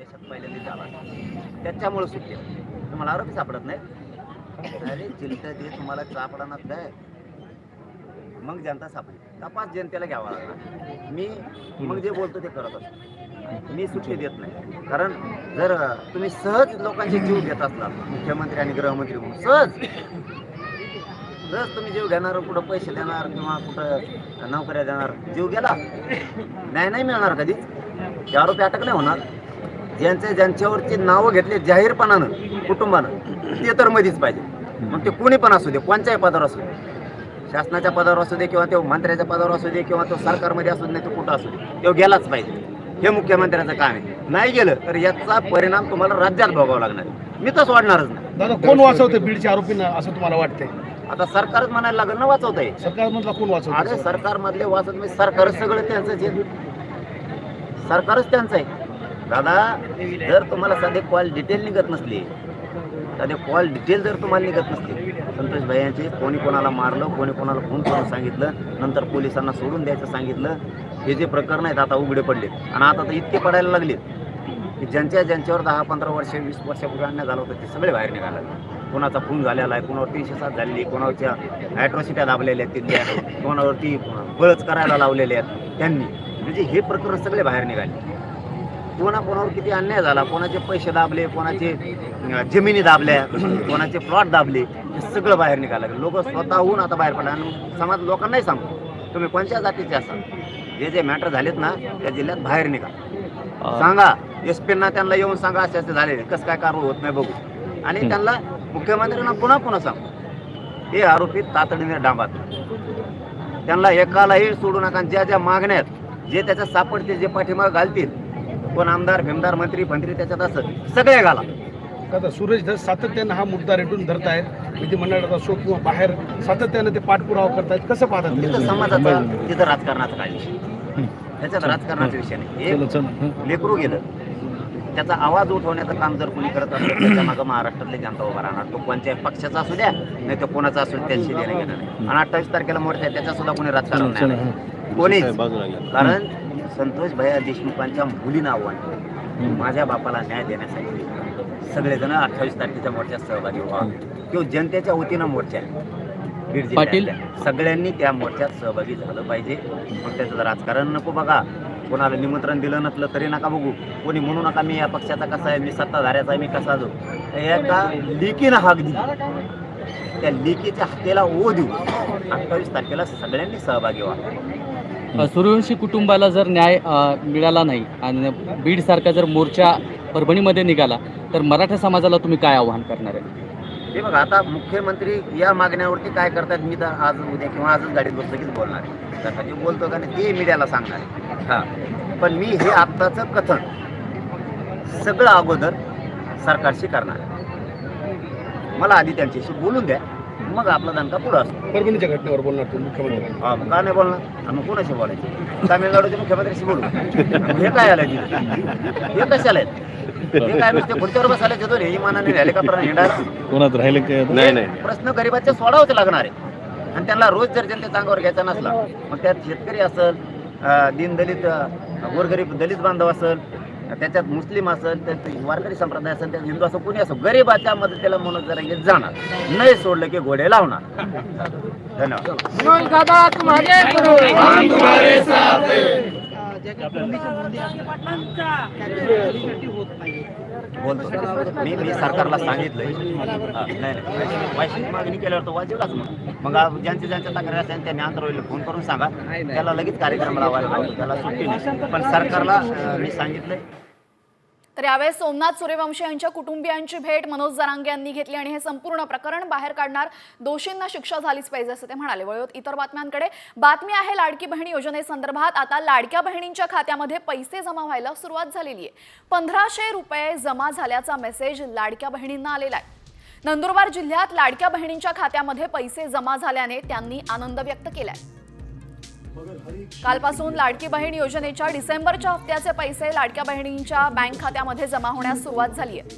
देशात पहिल्यांदा झाला, त्याच्यामुळे सुटले. तुम्हाला आरोपी सापडत नाही. अरे जिलता दे तुम्हाला सापडणार काय, मग जनता सापडली. तपास जनतेला घ्यावा लागला. मी मग जे बोलतो ते करत असतो. मी सुट्टी देत नाही. कारण जर तुम्ही सहज लोकांचे जीव घेत असला, मुख्यमंत्री आणि गृहमंत्री म्हणून सहज तुम्ही जीव घेणार, कुठं पैसे देणार किंवा कुठं नोकऱ्या देणार, जीव गेला न्याय नाही मिळणार कधीच. ते आरोपी अटक नाही होणार. ज्यांच्यावरची नावं घेतली जाहीरपणानं कुटुंबानं, ते तर मध्येच पाहिजे. मग ते कोणी पण असू दे, कोणत्याही पदावर असू दे, शासनाच्या पदावर असू दे किंवा तो मंत्र्याच्या पदावर असू दे किंवा तो सरकारमध्ये असू दे, नाही तो कुठं असू दे, तो गेलाच पाहिजे. हे मुख्यमंत्र्यांचं काम आहे. नाही गेलं तर याचा परिणाम तुम्हाला राज्यात भोगावा लागणार आहे. मी तर सोडणारच नाही. दादा, कोण वाचवते बीडच्या आरोपींना असं तुम्हाला वाटतंय? आता सरकारच म्हणायला लागलं ना वाचवत आहे. सरकारमधला कोण वाचवत? अरे सरकारमधले वाचत म्हणजे सरकारच सगळं त्यांचंच आहे. सरकारच त्यांचं आहे दादा. जर तुम्हाला साधे कॉल डिटेल निघत नसली, साधे कॉल डिटेल जर तुम्हाला निघत नसली, संतोष भाई यांचे कोणी कोणाला मारलं, कोणी कोणाला फोन करून सांगितलं, नंतर पोलिसांना सोडून द्यायचं सांगितलं, हे जे प्रकरण आहेत आता उघडे पडलेत. आणि आता तर इतके पडायला लागलेत की ज्यांच्यावर 10-15 वर्ष 20 वर्षापूर्वी अन्याय झाला होता ते सगळे बाहेर निघाले. कोणाचा खून झालेला आहे, कोणावर 307 झालेली, कोणाच्या ॲट्रॉसिट्या दाबलेल्या आहेत तिथल्या, कोणावरती बळच करायला लावलेले आहेत त्यांनी. म्हणजे हे प्रकरण सगळे बाहेर निघाले. कोणावर किती अन्याय झाला, कोणाचे पैसे दाबले, कोणाचे जमिनी दाबल्या, कोणाचे प्लॉट दाबले, हे सगळं बाहेर निघालं. लोक स्वतःहून आता बाहेर पडले. आणि समाज लोकांनाही सांगतो, तुम्ही कोणत्या जातीचे असाल, जे मॅटर झालेत ना त्या जिल्ह्यात बाहेर निघा, सांगा. एसपींना त्यांना येऊन सांगा असे असे झालेले, कसं काय कारवाई होत नाही बघू. आणि त्यांना मुख्यमंत्र्यांना पुन्हा सांगतो, हे आरोपी तातडीने डांबात, त्यांना एकालाही सोडू नका. ज्या मागण्या आहेत, जे त्याच्यात सापडतील, जे पाठीमाग घालतील, कोण आमदार भीमदार मंत्री त्याच्यात असत सगळे घाला. दादा, सुरेश धस सातत्यानं हा मुद्दा रेटून धरतायत, विधिमंडळात असो किंवा बाहेर सातत्यानं ते पाठपुरावा करतायत. कसं पाहतात? तिथं समाजाचा, तिथं राजकारणाचा काय विषय, त्याच्यात राजकारणाचा विषय नाही. एक लेकरू गेलं, त्याचा आवाज उठवण्याचं काम जर कोणी करत असेल, त्याच्या मागं महाराष्ट्रातले जनता उभा राहणार. तो कोणत्याही पक्षाचा असू द्या, नाही तर कोणाचा असू, त्यांची देणं घेणं नाही. आणि 28 तारखेला मोर्चा आहे, त्याच्या सुद्धा कोणी राजकारण नाही, कोणीच. कारण संतोष भैया देशमुखांच्या मुलीनं आव्हान, माझ्या बापाला न्याय देण्यासाठी सगळेजण 28 तारखेच्या मोर्चात सहभागी व्हा. किंवा जनतेच्या वतीनं मोर्चा आहे बीड जिल्ह्यातल्या, सगळ्यांनी त्या मोर्चात सहभागी झालं पाहिजे. मग त्याचं राजकारण नको बघा. कोणाला निमंत्रण दिलं नसलं तरी नका बघू. कोणी म्हणू नका मी या पक्षाचा कसा आहे, मी सत्ताधाऱ्याचा आहे, मी कसा जो. एका लिकीनं हाक दिली, त्या लिकीच्या हाकेला ओ देऊ. 28 तारखेला सगळ्यांनी सहभागी व्हा. सूर्यवंशी कुटुंबाला जर न्याय मिळाला नाही आणि बीडसारखा जर मोर्चा परभणीमध्ये निघाला तर मराठा समाजाला तुम्ही काय आव्हान करणार आहे? हे बघा, आता मुख्यमंत्री या मागण्यावरती काय करतात, मी तर आज उद्या किंवा आजच गाडीत बसलो कीच बोलणार आहे. त्यासाठी बोलतो का नाही ते मीडियाला सांगणार आहे. हां, पण मी हे आत्ताचं कथन सगळं अगोदर सरकारशी करणार आहे. मला आधी त्यांच्याशी बोलून द्या, मग आपला दणका पुढं असतो. परभणीच्या घटनेवर बोलणार तुम्ही मुख्यमंत्री? हा, मग का नाही बोलणार? मग कोणाशी बोलायचं? तामिळनाडूच्या मुख्यमंत्र्याशी बोलू. हे काय आलं तिथे? हे कशाला आहेत? हे काय नुसते खुर्चीवर बसायला येतो रे, इमानाने हेलिकॉप्टर हिंडायला कोणात राहिले काय? नाही. प्रश्न गरीबाचे सोडावचे लागणार आहे. आणि त्यांना रोज जर जनतेचा अंगावर घ्यायचा नसला, मग त्यात शेतकरी असेल, दीनदलित गोरगरीब दलित बांधव असेल, त्याच्यात मुस्लिम असेल, त्यात वारकरी संप्रदाय असेल, त्यात हिंदू असेल, कोणी असो, गरीबाच्या मदतीला म्हणून जरा येत जाणार, नाही सोडलं की घोडे लावणार. धन्यवाद. बोलतो मी सरकारला सांगितलंय. नाही पैशाची मागणी केल्यावर तो वाजवलाच. मग ज्यांच्या तक्रारी असेल त्यांनी आंतरवलीला फोन करून सांगा, त्याला लगेच कार्यक्रम लावायला लावतो, त्याला सुट्टी नाही. पण सरकारला मी सांगितलंय. तर यावेळेस सोमनाथ सूर्यवंशी यांच्या कुटुंबियांची भेट मनोज जरांगे यांनी घेतली आणि हे संपूर्ण प्रकरण बाहेर काढणार, दोषींना शिक्षा झालीच पाहिजे असं ते म्हणाले. वळून इतर बातम्यांकडे. बातमी आहे लाडकी बहीण योजनेसंदर्भात. आता लाडक्या बहिणींच्या खात्यामध्ये पैसे जमा व्हायला सुरुवात झालेली आहे. 1500 रुपये जमा झाल्याचा मेसेज लाडक्या बहिणींना आलेला आहे. नंदुरबार जिल्ह्यात लाडक्या बहिणींच्या खात्यामध्ये पैसे जमा झाल्याने त्यांनी आनंद व्यक्त केलाय. कालपासून लाडकी बहीण योजनेच्या डिसेंबरच्या हप्त्याचे पैसे लाडक्या बहिणींच्या बँक खात्यामध्ये जमा होण्यास सुरुवात झाली आहे.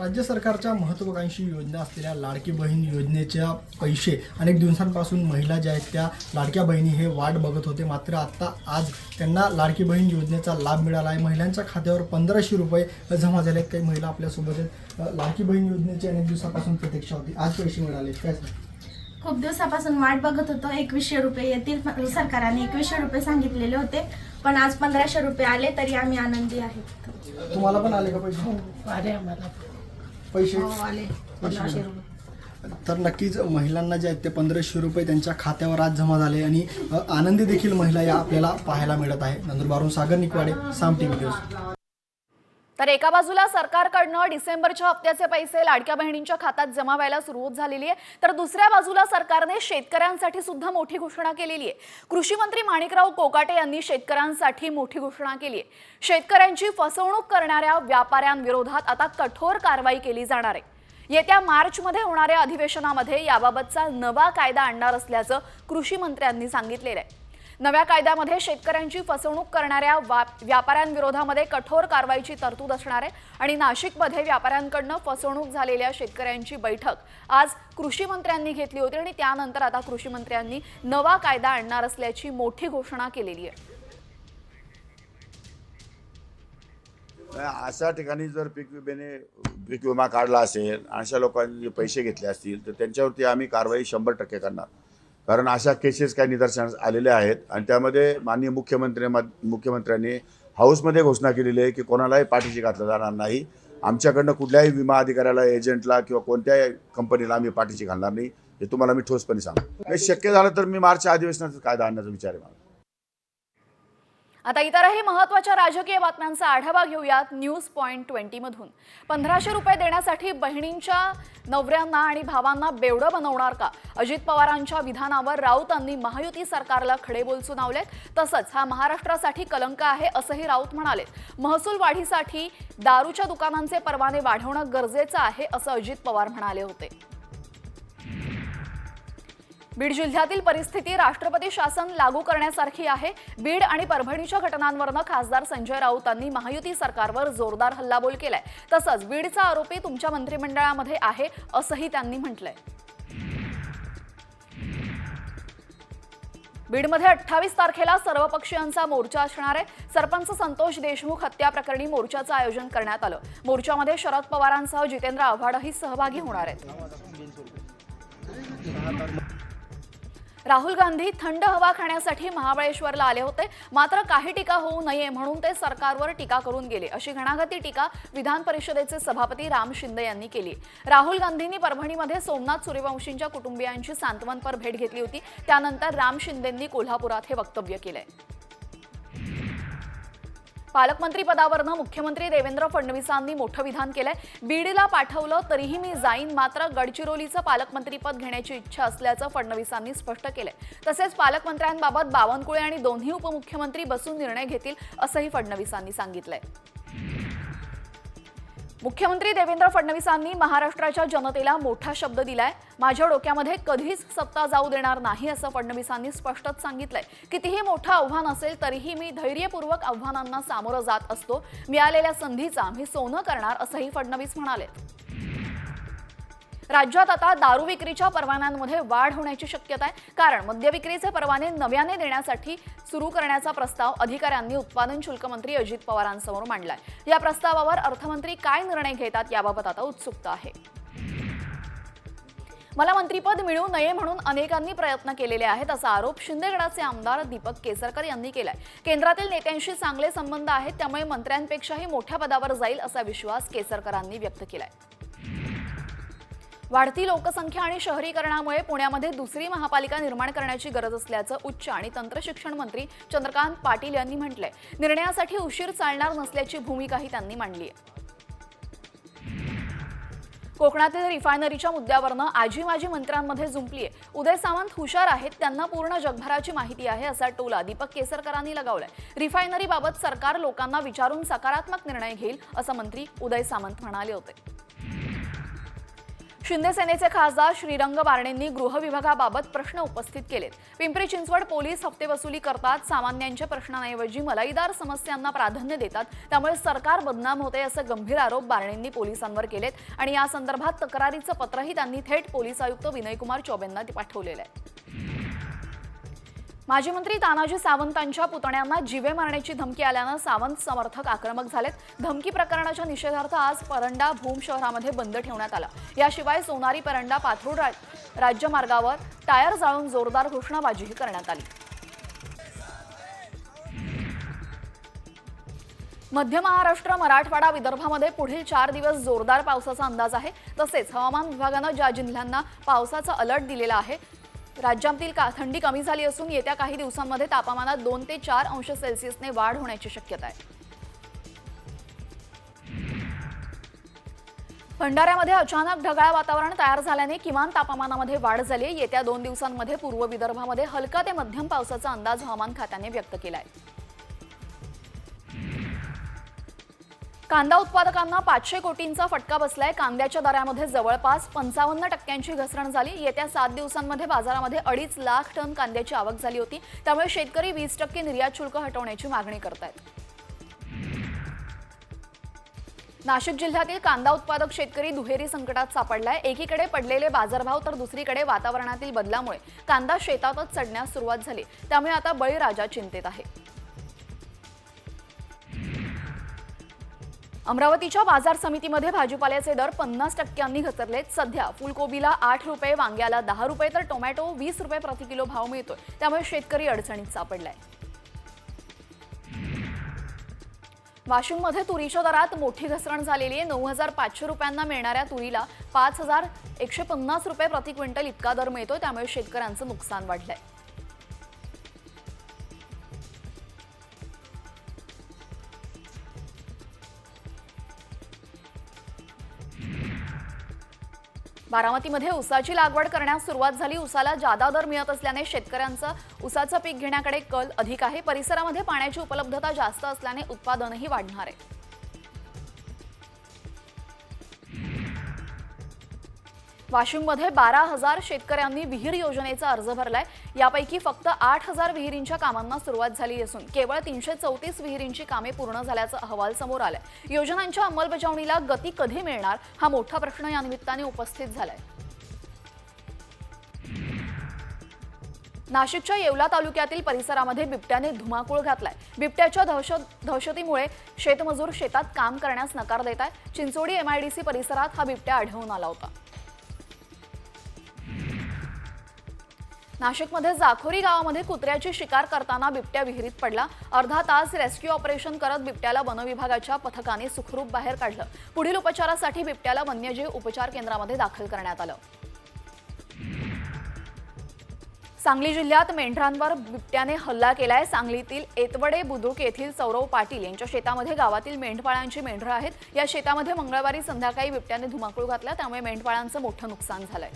राज्य सरकारच्या महत्त्वाकांक्षी योजना असलेल्या लाडकी बहीण योजनेच्या पैसे अनेक दिवसांपासून महिला ज्या आहेत त्या लाडक्या बहिणी हे वाट बघत होते, मात्र आता आज त्यांना लाडकी बहीण योजनेचा लाभ मिळाला आहे. महिलांच्या खात्यावर 1500 रुपये जमा झाले आहेत. काही महिला आपल्यासोबत आहेत. लाडकी बहीण योजनेची अनेक दिवसापासून प्रतीक्षा होती, आज पैसे मिळाले, काय खूप दिवसापासून वाट बघत होतो. 2100 रुपये येतील, सरकारने 2100 रुपये सांगितलेले होते, पण आज 1500 रुपये आले, तरी आम्ही आनंदी आहेत. तुम्हाला पण आले का पैसे? आले आम्हाला पैसे आले 1500 रुपये. तर नक्कीच महिलांना जे आहेत ते 1500 रुपये त्यांच्या खात्यावर आज जमा झाले आणि आनंदी देखील महिला या आपल्याला पाहायला मिळत आहे. नंदुरबारहून सागर निकवाडे, साम टीव्ही न्यूज. तर एका बाजूला सरकारकडनं डिसेंबरच्या हप्त्याचे पैसे लाडक्या बहिणींच्या खात्यात जमा व्हायला सुरुवात झालेली आहे, तर दुसऱ्या बाजूला सरकारने शेतकऱ्यांसाठी सुद्धा मोठी घोषणा केलेली आहे. कृषी मंत्री माणिकराव कोकाटे यांनी शेतकऱ्यांसाठी मोठी घोषणा केली आहे. शेतकऱ्यांची फसवणूक करणाऱ्या व्यापाऱ्यांविरोधात आता कठोर कारवाई केली जाणार आहे. येत्या मार्चमध्ये होणाऱ्या अधिवेशनामध्ये याबाबतचा नवा कायदा आणणार असल्याचं कृषी मंत्र्यांनी सांगितलेलं आहे. नव्या कायद्यामध्ये शेतकऱ्यांची फसवणूक करणाऱ्या व्यापाऱ्यांविरोधामध्ये कठोर कारवाईची तरतूद असणार आहे आणि नाशिकमध्ये व्यापाऱ्यांकडनं फसवणूक झालेल्या शेतकऱ्यांची बैठक आज कृषी मंत्र्यांनी घेतली होती आणि त्यानंतर आता कृषी मंत्र्यांनी नवा कायदा आणणार असल्याची मोठी घोषणा केलेली आहे. अशा ठिकाणी जर पीक विमा काढला असेल, अशा लोकांनी पैसे घेतले असतील तर त्यांच्यावरती आम्ही कारवाई 100% करणार. कारण अशा केसेस काही निदर्शनास आलेल्या आहेत आणि त्यामध्ये माननीय मुख्यमंत्र्यांनी हाऊसमध्ये घोषणा केलेली आहे की कोणालाही पाठीशी घातलं जाणार नाही. आमच्याकडनं कुठल्याही विमा अधिकाऱ्याला, एजंटला किंवा कोणत्याही कंपनीला आम्ही पाठीशी घालणार नाही, हे तुम्हाला मी ठोसपणे सांगतो. शक्य झालं तर मी मार्चच्या अधिवेशनाचा कायदा आणण्याचा विचार आहे मला. आता इतरही महत्त्वाच्या राजकीय बातम्यांचा आढावा घेऊयात न्यूज पॉइंट 20 मधून. 1500 रुपये देण्यासाठी बहिणींच्या नवऱ्यांना आणि भावांना बेवडं बनवणार का? अजित पवारांच्या विधानावर राऊतांनी महायुती सरकारला खडेबोल सुनावलेत. तसंच हा महाराष्ट्रासाठी कलंक आहे असंही राऊत म्हणाले. महसूल वाढीसाठी दारूच्या दुकानांचे परवाने वाढवणं गरजेचं आहे असं अजित पवार म्हणाले होते. बीड जिल्ह्यातील परिस्थिती राष्ट्रपती शासन लागू करण्यासारखी आहे. बीड आणि परभणीच्या घटनांवरनं खासदार संजय राऊतांनी महायुती सरकारवर जोरदार हल्लाबोल केलाय. तसंच बीडचा आरोपी तुमच्या मंत्रिमंडळामध्ये आहे असंही त्यांनी म्हटलंय. बीडमध्ये 28 तारखेला सर्वपक्षीयांचा मोर्चा असणार आहे. सरपंच संतोष देशमुख हत्या प्रकरणी मोर्चाचं आयोजन करण्यात आलं. मोर्चामध्ये शरद पवारांसह जितेंद्र आव्हाडही सहभागी होणार आहेत. राहुल गांधी थंड हवा खाण्यासाठी महाबळेश्वरला आले होते, मात्र काही टीका होऊ नये म्हणून ते सरकारवर टीका करून गेले, अशी घणाघाती टीका विधान परिषदेचे सभापती राम शिंदे यांनी केली. राहुल गांधींनी परभणीमध्ये सोमनाथ सूर्यवंशींच्या कुटुंबियांची सांत्वनपर भेट घेतली होती. त्यानंतर राम शिंदेंनी कोल्हापुरात हे वक्तव्य केलंय. पालकमंत्री पदावरनं मुख्यमंत्री देवेंद्र फडणवीसांनी मोठं विधान केलंय. बीडला पाठवलं तरीही मी जाईन, मात्र गडचिरोलीचं पालकमंत्रीपद घेण्याची इच्छा असल्याचं फडणवीसांनी स्पष्ट केलंय. तसेच पालकमंत्र्यांबाबत बावनकुळे आणि दोन्ही उपमुख्यमंत्री बसून निर्णय घेतील असंही फडणवीसांनी सांगितलंय. मुख्यमंत्री देवेंद्र फडणवीसांनी महाराष्ट्राच्या जनतेला मोठा शब्द दिलाय. माझ्या डोक्यामध्ये कधीच सत्ता जाऊ देणार नाही असं फडणवीसांनी स्पष्टच सांगितलंय. कितीही मोठं आव्हान असेल तरीही मी धैर्यपूर्वक आव्हानांना सामोरं जात असतो. मिळालेल्या संधीचा मी सोनं करणार असंही फडणवीस म्हणाले. राज्यात आता दारू विक्रीच्या परवान्यांमध्ये वाढ होण्याची शक्यता आहे. कारण मद्यविक्रीचे परवाने नव्याने देण्यासाठी सुरू करण्याचा प्रस्ताव अधिकाऱ्यांनी उत्पादन शुल्क मंत्री अजित पवारांसमोर मांडलाय. या प्रस्तावावर अर्थमंत्री काय निर्णय घेतात याबाबत आता उत्सुकता आहे. मला मंत्रीपद मिळू नये म्हणून अनेकांनी प्रयत्न केलेले आहेत असा आरोप शिंदेगडाचे आमदार दीपक केसरकर यांनी केलाय. केंद्रातील नेत्यांशी चांगले संबंध आहेत, त्यामुळे मंत्र्यांपेक्षाही मोठ्या पदावर जाईल असा विश्वास केसरकरांनी व्यक्त केलाय. वाढती लोकसंख्या आणि शहरीकरणामुळे पुण्यामध्ये दुसरी महापालिका निर्माण करण्याची गरज असल्याचं उच्च आणि तंत्रशिक्षण मंत्री चंद्रकांत पाटील यांनी म्हटलंय. निर्णयासाठी उशीर चालणार नसल्याची भूमिकाही त्यांनी मांडली आहे. कोकणातील रिफायनरीच्या मुद्द्यावरनं आजी माजी मंत्र्यांमध्ये जुंपली आहे. उदय सामंत हुशार आहेत, त्यांना पूर्ण जगभराची माहिती आहे असा टोला दीपक केसरकरांनी लगावलाय. रिफायनरीबाबत सरकार लोकांना विचारून सकारात्मक निर्णय घेईल असं मंत्री उदय सामंत म्हणाले होते. शिंदे सेनेचे खासदार श्रीरंग बारणेंनी गृह विभागाबाबत प्रश्न उपस्थित केलेत. पिंपरी चिंचवड पोलीस हप्ते वसुली करतात, सामान्यांच्या प्रश्नांऐवजी मलाईदार समस्यांना प्राधान्य देतात, त्यामुळे सरकार बदनाम होते असे गंभीर आरोप बारणेंनी पोलिसांवर केलेत आणि या संदर्भात तक्रारीचं पत्रही त्यांनी थेट पोलीस आयुक्त विनयकुमार चौबेंना पाठवलेलं आहे. माजी मंत्री तानाजी सावंतांच्या पुतण्यांना जीवे मारण्याची धमकी आल्यानं सावंत समर्थक आक्रमक झालेत. धमकी प्रकरणाच्या निषेधार्थ आज परंडा भूम शहरामध्ये बंद ठेवण्यात आला. याशिवाय सोनारी परंडा पाथरूड राज्य मार्गावर टायर जाळून जोरदार घोषणाबाजीही करण्यात आली. मध्य महाराष्ट्र, मराठवाडा, विदर्भामध्ये पुढील 4 दिवस जोरदार पावसाचा अंदाज आहे. तसेच हवामान विभागानं ज्या जिल्ह्यांना पावसाचा अलर्ट दिलेला आहे राज्यातील थंडी कमी झाली असून येत्या काही दिवसांमध्ये तापमानात 2 ते 4 अंश सेल्सिअसने वाढ होण्याची शक्यता आहे. भंडाऱ्यामध्ये अचानक ढगाळ वातावरण तयार झाल्याने किमान तापमानामध्ये वाढ झाली आहे. येत्या 2 दिवसांमध्ये पूर्व विदर्भामध्ये हलका ते मध्यम पावसाचा अंदाज हवामान खात्याने व्यक्त केला आहे. कांदा उत्पादकांना 500 कोटींचा फटका बसलाय. कांद्याच्या दरामध्ये जवळपास 55% घसरण झाली. येत्या 7 दिवसांमध्ये बाजारामध्ये 2.5 लाख टन कांद्याची आवक झाली होती. त्यामुळे शेतकरी 20% निर्यात शुल्क हटवण्याची मागणी करतायत. नाशिक जिल्ह्यातील कांदा उत्पादक शेतकरी दुहेरी संकटात सापडलाय. एकीकडे पडलेले बाजारभाव तर दुसरीकडे वातावरणातील बदलामुळे कांदा शेतातच चढण्यास सुरुवात झाली. त्यामुळे आता बळीराजा चिंतेत आहे. अमरावतीच्या बाजार समितीमध्ये भाजीपाल्याचे दर 50% घसरलेत. सध्या फुलकोबीला 8 रुपये, वांग्याला 10 रुपये तर टोमॅटो 20 रुपये प्रति किलो भाव मिळतोय. त्यामुळे शेतकरी अडचणीत सापडलाय. वाशिममध्ये तुरीच्या दरात मोठी घसरण झालेली आहे. 9,500 रुपयांना मिळणाऱ्या तुरीला 5,150 रुपये प्रति क्विंटल इतका दर मिळतोय. त्यामुळे शेतकऱ्यांचं नुकसान वाढलंय. बारामतीमध्ये ऊसाची लागवड करण्यास सुरुवात झाली. ऊसाला जादा दर मिळत असल्याने शेतकऱ्यांचं ऊसाचं पीक घेण्याकडे कल अधिक आहे. परिसरामध्ये पाण्याची उपलब्धता जास्त असल्याने उत्पादनही वाढणार आहे. वाशिममध्ये 12,000 शेतकऱ्यांनी विहीर योजनेचा अर्ज भरलाय. यापैकी फक्त 8,000 विहिरींच्या कामांना सुरुवात झाली असून केवळ 334 विहिरींची कामे पूर्ण झाल्याचा अहवाल समोर आलाय. योजनांच्या अंमलबजावणीला गती कधी मिळणार हा मोठा प्रश्न या निमित्ताने उपस्थित झालाय. नाशिकच्या येवला तालुक्यातील परिसरामध्ये बिबट्याने धुमाकूळ घातलाय. बिबट्याच्या दहशतीमुळे शेतमजूर शेतात काम करण्यास नकार देत आहेत. चिंचोडी MIDC परिसरात हा बिबट्या आढळून आला होता. नाशिकमध्ये जाखोरी गावामध्ये कुत्र्याची शिकार करताना बिबट्या विहिरीत पडला. अर्धा तास रेस्क्यू ऑपरेशन करत बिबट्याला वनविभागाच्या पथकाने सुखरूप बाहेर काढलं. पुढील उपचारासाठी बिबट्याला वन्यजीव उपचार केंद्रामध्ये दाखल करण्यात आलं. सांगली जिल्ह्यात मेंढरांवर बिबट्याने हल्ला केलाय. सांगलीतील एतवडे बुद्रुक येथील सौरव पाटील यांच्या शेतामध्ये गावातील मेंढपाळांची मेंढरं आहेत. या शेतामध्ये मंगळवारी संध्याकाळी बिबट्याने धुमाकूळ घातला. त्यामुळे मेंढपाळांचं मोठं नुकसान झालंय.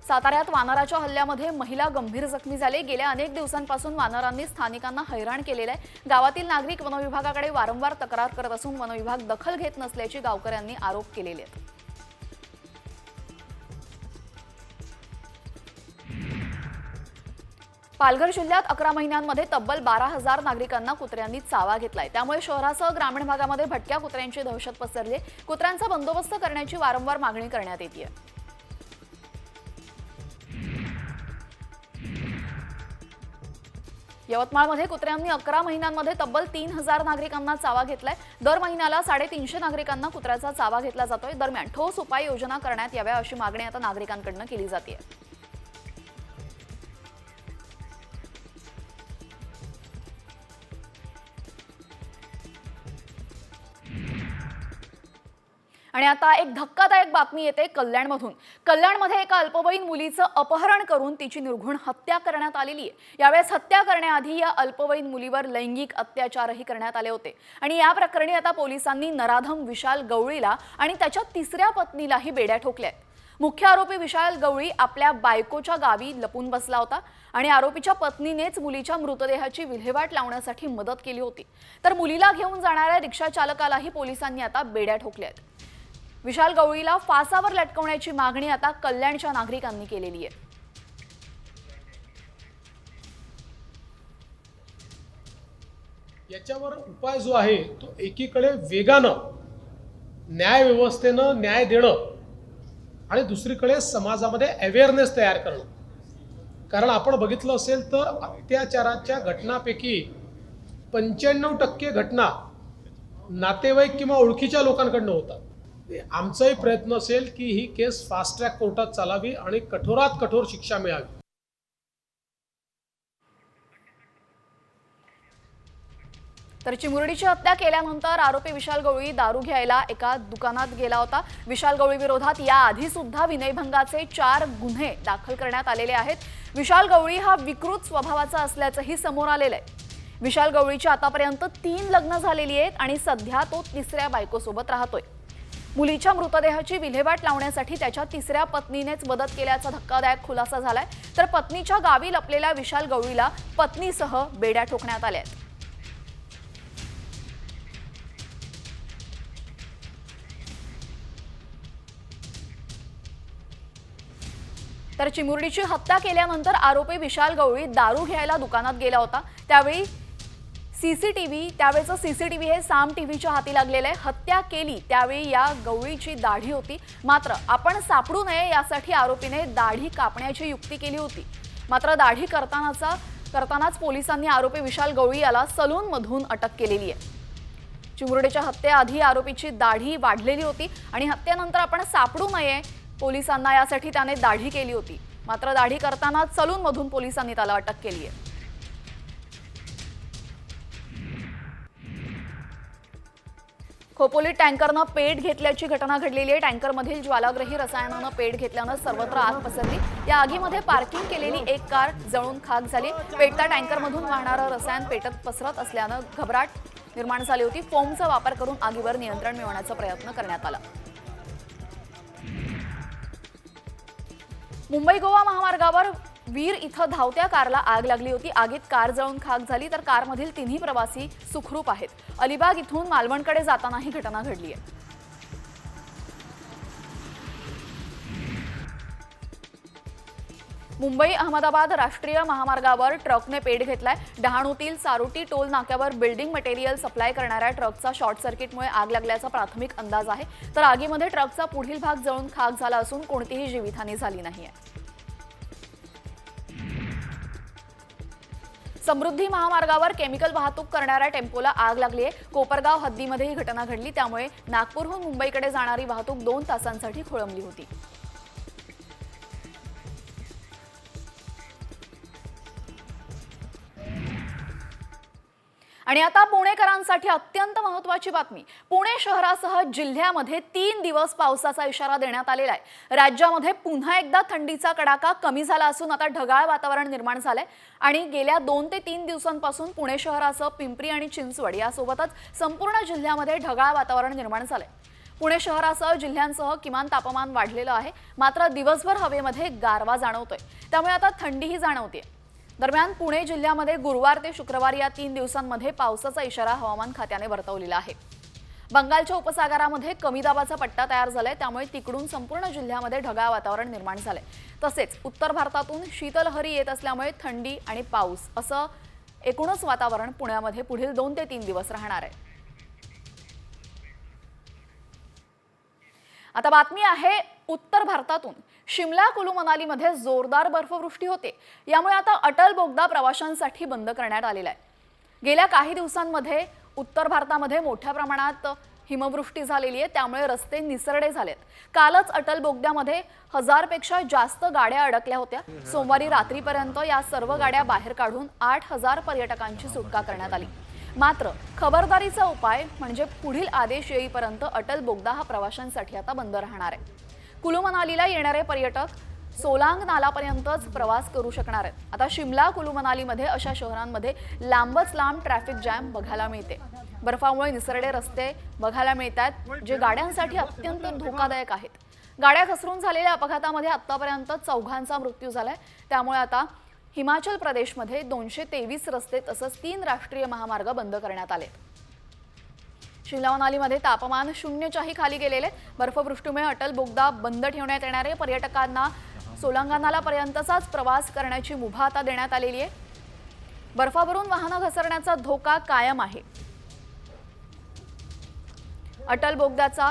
साताऱ्यात वानराच्या हल्ल्यामध्ये महिला गंभीर जखमी झाली. गेल्या अनेक दिवसांपासून वानरांनी स्थानिकांना हैराण केलेलं आहे. गावातील नागरिक वनविभागाकडे वारंवार तक्रार करत असून वनविभाग दखल घेत नसल्याची गावकऱ्यांनी आरोप केलेले आहेत. पालघर जिल्ह्यात 11 महिन्यांमध्ये तब्बल 12,000 नागरिकांना कुत्र्यांनी चावा घेतलाय. त्यामुळे शहरासह ग्रामीण भागामध्ये भटक्या कुत्र्यांची दहशत पसरली. कुत्र्यांचा बंदोबस्त करण्याची वारंवार मागणी करण्यात येते. यवतमाळमध्ये कुत्र्यांनी 11 महिन्यांमध्ये तब्बल 3,000 नागरिकांना चावा घेतलाय. दर महिन्याला 350 नागरिकांना कुत्र्याचा चावा घेतला जातोय. दरम्यान ठोस उपाययोजना करण्यात याव्या अशी मागणी आता नागरिकांकडून केली जाते. आणि आता एक धक्कादायक बातमी येते कल्याणमधून. कल्याणमध्ये एका अल्पवयीन मुलीचं अपहरण करून तिची निर्घृण हत्या करण्यात आलेली आहे. यावेळेस हत्या करण्याआधी या अल्पवयीन मुलीवर लैंगिक अत्याचारही करण्यात आले होते. आणि या प्रकरणी आता पोलिसांनी नराधम विशाल गवळीला आणि त्याच्या 3ऱ्या पत्नीलाही बेड्या ठोकल्या आहेत. मुख्य आरोपी विशाल गवळी आपल्या बायकोच्या गावी लपून बसला होता आणि आरोपीच्या पत्नीनेच मुलीच्या मृतदेहाची विल्हेवाट लावण्यासाठी मदत केली होती. तर मुलीला घेऊन जाणाऱ्या रिक्षा चालकालाही पोलिसांनी आता बेड्या ठोकल्या आहेत. विशाल गवळीला फासावर लटकवण्याची मागणी आता कल्याणच्या नागरिकांनी केलेली आहे. याच्यावर उपाय जो आहे तो एकीकडे वेगानं न्याय व्यवस्थेनं न्याय देणं आणि दुसरीकडे समाजामध्ये अवेअरनेस तयार करणं. कारण आपण बघितलं असेल तर अत्याचाराच्या घटनापैकी 95% घटना नातेवाईक किंवा ओळखीच्या लोकांकडनं होतात. आमचाही प्रयत्न असेल की ही केस फास्ट ट्रॅक कोर्टात चालावी आणि कठोरात कठोर शिक्षा मिळावी. तर चिमुरडीची हत्या केल्यानंतर आरोपी विशाल गवळी दारू घ्यायला एका दुकानात गेला होता. विशाल गवळी विरोधात याआधी सुद्धा विनयभंगाचे 4 गुन्हे दाखल करण्यात आलेले आहेत. विशाल गवळी हा विकृत स्वभावाचा असल्याचंही समोर आलेलं आहे. विशाल गवळीची आतापर्यंत 3 लग्न झालेली आहेत आणि सध्या तो 3ऱ्या बायकोसोबत राहतोय. मुलीच्या मृतदेहाची विल्हेवाट लावण्यासाठी त्याच्या 3ऱ्या पत्नीनेच मदत केल्याचा धक्कादायक खुलासा झालाय. तर पत्नीच्या गावी लपलेल्या विशाल गवळीला पत्नीसह बेड्या ठोकण्यात आल्या आहेत. तर चिमुरडीची हत्या केल्यानंतर आरोपी विशाल गवळी दारू घ्यायला दुकानात गेला होता. त्यावेळी त्यावेळेचं सीसीटीव्ही हे साम टीव्हीच्या हाती लागलेलं आहे. हत्या केली त्यावेळी या गवळीची दाढी होती. मात्र आपण सापडू नये यासाठी आरोपीने दाढी कापण्याची युक्ती केली होती. मात्र दाढी करतानाच पोलिसांनी आरोपी विशाल गवळी याला सलूनमधून अटक केलेली आहे. चिमुरडीच्या हत्येआधी आरोपीची दाढी वाढलेली होती आणि हत्येनंतर आपण सापडू नये पोलिसांना यासाठी त्याने दाढी केली होती. मात्र दाढी करताना सलूनमधून पोलिसांनी त्याला अटक केली आहे. खोपोलीत टँकरनं पेट घेतल्याची घटना घडलेली आहे. टँकरमधील ज्वालाग्रही रसायनानं पेट घेतल्यानं सर्वत्र आग पसरली. या आगीमध्ये पार्किंग केलेली एक कार जळून खाक झाली. पेटत्या टँकरमधून वाहणारं रसायन पेटत पसरत असल्यानं घबराट निर्माण झाली होती. फोमचा वापर करून आगीवर नियंत्रण मिळवण्याचा प्रयत्न करण्यात आला. मुंबई गोवा महामार्गावर वीर इथं धावत्या कारला आग लागली होती. आगीत कार जळून खाक झाली तर कारमधील 3ही प्रवासी सुखरूप आहेत. अलिबाग इथून मालवणकडे जाताना ही घटना घडली आहे. मुंबई अहमदाबाद राष्ट्रीय महामार्गावर ट्रकने पेट घेतलाय. डहाणूतील सारोटी टोल नाक्यावर बिल्डिंग मटेरियल सप्लाय करणाऱ्या ट्रकचा शॉर्ट सर्किटमुळे आग लागल्याचा प्राथमिक अंदाज आहे. तर आगीमध्ये ट्रकचा पुढील भाग जळून खाक झाला असून कोणतीही जीवितहानी झाली नाहीये. समृद्धी महामार्गावर केमिकल वाहतूक करणाऱ्या टेम्पोला आग लागली आहे. कोपरगाव हद्दीमध्ये ही घटना घडली. त्यामुळे नागपूरहून मुंबईकडे जाणारी वाहतूक 2 तासांसाठी खोळंबली होती. आणि आता पुणेकरांसाठी अत्यंत महत्त्वाची बातमी. पुणे शहरासह जिल्ह्यामध्ये 3 दिवस पावसाचा इशारा देण्यात आलेला आहे. राज्यामध्ये पुन्हा एकदा थंडीचा कडाका कमी झाला असून आता ढगाळ वातावरण निर्माण झालंय. आणि गेल्या 2 ते 3 दिवसांपासून पुणे शहरासह पिंपरी आणि चिंचवड यासोबतच संपूर्ण जिल्ह्यामध्ये ढगाळ वातावरण निर्माण झालंय. पुणे शहरासह जिल्ह्यांसह किमान तापमान वाढलेलं आहे. मात्र दिवसभर हवेमध्ये गारवा जाणवतोय. त्यामुळे आता थंडीही जाणवते. दरम्यान पुणे जिल्ह्यामध्ये गुरुवार ते शुक्रवार या 3 दिवसांमध्ये पावसाचा इशारा हवामान खात्याने वर्तवलेला आहे. बंगालच्या उपसागरामध्ये कमी दाबाचा पट्टा तयार झालाय. त्यामुळे तिकडून संपूर्ण जिल्ह्यामध्ये ढगाळ वातावरण निर्माण झालंय. तसेच उत्तर भारतातून शीतलहरी येत असल्यामुळे थंडी आणि पाऊस असं एकूणच वातावरण पुण्यामध्ये पुढील 2 ते 3 दिवस राहणार आहे. आता बातमी आहे उत्तर भारतातून. शिमला कुलू मनालीमध्ये जोरदार बर्फवृष्टी होते. यामुळे आता अटल बोगदा प्रवाशांसाठी बंद करण्यात आलेला आहे. गेल्या काही दिवसांमध्ये उत्तर भारतामध्ये मोठ्या प्रमाणात हिमवृष्टी झालेली आहे. त्यामुळे रस्ते निसरडे झालेत. कालच अटल बोगद्यामध्ये 1000 पेक्षा जास्त गाड्या अडकल्या होत्या. सोमवारी रात्रीपर्यंत या सर्व गाड्या बाहेर काढून 8000 पर्यटकांची सुटका करण्यात आली. मात्र खबरदारीचा उपाय म्हणजे पुढील आदेश येईपर्यंत अटल बोगदा हा प्रवाशांसाठी आता बंद राहणार आहे. कुलू मनालीला येणारे पर्यटक सोलांग नालापर्यंतच प्रवास करू शकणार आहेत. आता शिमला कुलू मनालीमध्ये अशा शहरांमध्ये लांबच लांब ट्रॅफिक जॅम बघायला मिळते. बर्फामुळे निसरडे रस्ते बघायला मिळतात, जे गाड्यांसाठी अत्यंत धोकादायक आहेत. गाड्या घसरून झालेल्या अपघातामध्ये आतापर्यंत 4घांचा मृत्यू झालाय. त्यामुळे आता हिमाचल प्रदेशमध्ये 223 रस्ते तसंच 3 राष्ट्रीय महामार्ग बंद करण्यात आले. शिमला मनालीमध्ये तापमान 0च्याही खाली गेलेले. बर्फवृष्टीमुळे अटल बोगदा बंद ठेवण्यात येणार आहे. पर्यटकांना सोलांगानाला पर्यंतचाच प्रवास करण्याची मुभा आता देण्यात आलेली आहे. बर्फावरून वाहनं घसरण्याचा धोका कायम आहे. अटल बोगद्याचा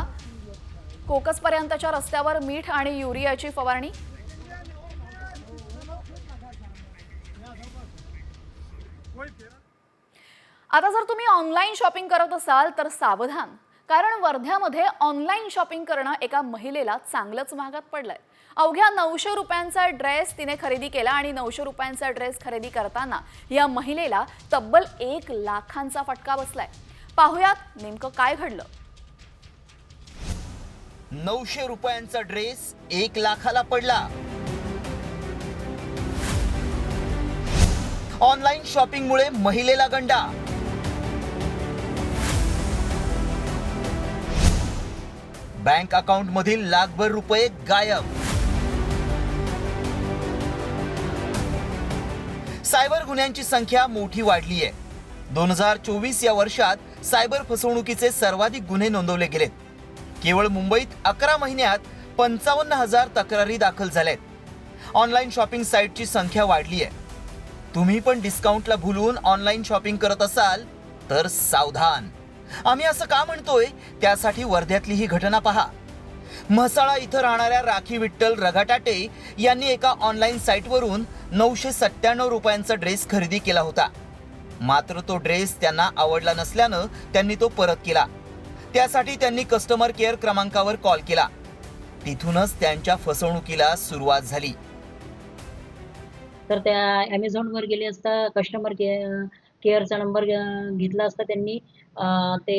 कोकसपर्यंतच्या रस्त्यावर मीठ आणि युरियाची फवारणी. आता जर तुम्ही ऑनलाईन शॉपिंग करत असाल तर सावधान, कारण वर्ध्यामध्ये ऑनलाईन शॉपिंग करणं एका महिलेला चांगलंच महागात पडलंय. अवघ्या 900 रुपयांचा ड्रेस तिने खरेदी केला आणि 900 रुपयांचा ड्रेस खरेदी करताना या महिलेला तब्बल 1 लाखांचा फटका बसलाय. पाहुयात नेमकं काय घडलं. 900 रुपयांचा ड्रेस 1 लाखाला पडला. ऑनलाईन शॉपिंगमुळे महिलेला गंडा. बँक अकाउंट मधील लाखभर रुपये गायब. सायबर गुन्ह्यांची संख्या मोठी वाढली आहे. 2024 या वर्षात सायबर फसवणुकीचे सर्वाधिक गुन्हे नोंदवले गेलेत. केवळ मुंबईत 11 महिन्यात 55,000 तक्रारी दाखल झाल्यात. ऑनलाईन शॉपिंग साईटची संख्या वाढली आहे. तुम्ही पण डिस्काउंटला भुलून ऑनलाईन शॉपिंग करत असाल तर सावधान. आम्ही असं का म्हणतोय, त्यासाठी वर्ध्यातली ही घटना पहा. म्हसाळा इथं राहणाऱ्या राखी विठ्ठल रघाटाटे यांनी एका ऑनलाईन साईटवरून 997 रुपयांचा ड्रेस खरेदी केला होता. मात्र तो ड्रेस त्यांना आवडला नसल्यानं त्यांनी तो परत केला. त्यासाठी त्यांनी कस्टमर केअर क्रमांकावर कॉल केला. तिथूनच त्यांच्या फसवणुकीला सुरुवात झाली. तर त्या ॲमेझॉनवर गेले असता कस्टमर केअरचा नंबर घेतला असता त्यांनी. ते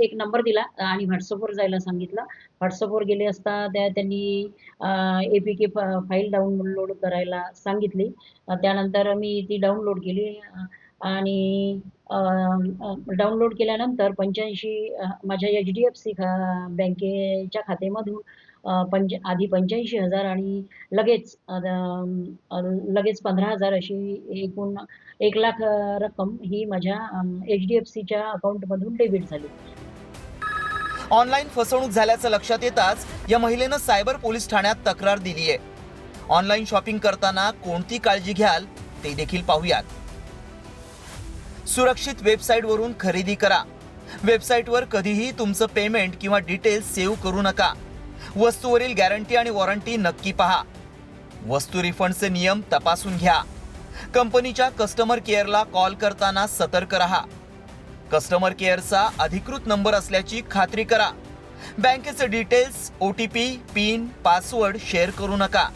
एक नंबर दिला आणि व्हॉट्सअपवर जायला सांगितलं. व्हॉट्सअपवर गेले असता त्यांनी APK फाईल डाउनलोड करायला सांगितली. त्यानंतर मी ती डाउनलोड केली आणि डाउनलोड केल्यानंतर 85 माझ्या HDFC बँकेच्या खात्यामधून आधी 85,000 आणि लगेच 15,000 अशी एकूण 1 लाख रक्कम ही माझ्या HDFCच्या अकाउंटमधून डेबिट झाली. ऑनलाईन फसवणूक झाल्याचं लक्षात येताच या महिलेनं सायबर पोलीस ठाण्यात तक्रार दिली आहे. ऑनलाईन शॉपिंग करताना कोणती काळजी घ्याल ते देखील पाहूयात. सुरक्षित वेबसाईटवरून खरेदी करा. वेबसाईटवर कधीही तुमचं पेमेंट किंवा डिटेल्स सेव्ह करू नका. वस्तूवरील गॅरंटी आणि वॉरंटी नक्की पहा. वस्तू रिफंडचे नियम तपासून घ्या. कंपनीच्या कस्टमर केअरला कॉल करताना सतर्क रहा. कस्टमर केअरचा अधिकृत नंबर असल्याची खात्री करा. बँकेचे details, OTP, pin, password share करू नका.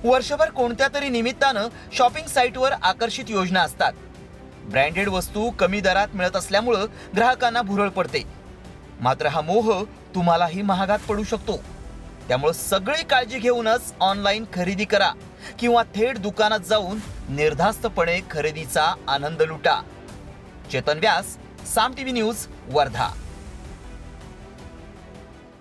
वर्षभर कोणत्या तरी निमित्तानं शॉपिंग साईटवर आकर्षित योजना असतात. ब्रँडेड वस्तू कमी दरात मिळत असल्यामुळं ग्राहकांना भुरळ पडते. मात्र हा मोह तुम्हालाही महागात पडू शकतो. त्यामुळे सगळी काळजी घेऊनच ऑनलाईन खरेदी करा किंवा थेट दुकानात जाऊन निर्धास्तपणे खरेदीचा आनंद लुटा. चेतन व्यास, साम TV न्यूज, वर्धा.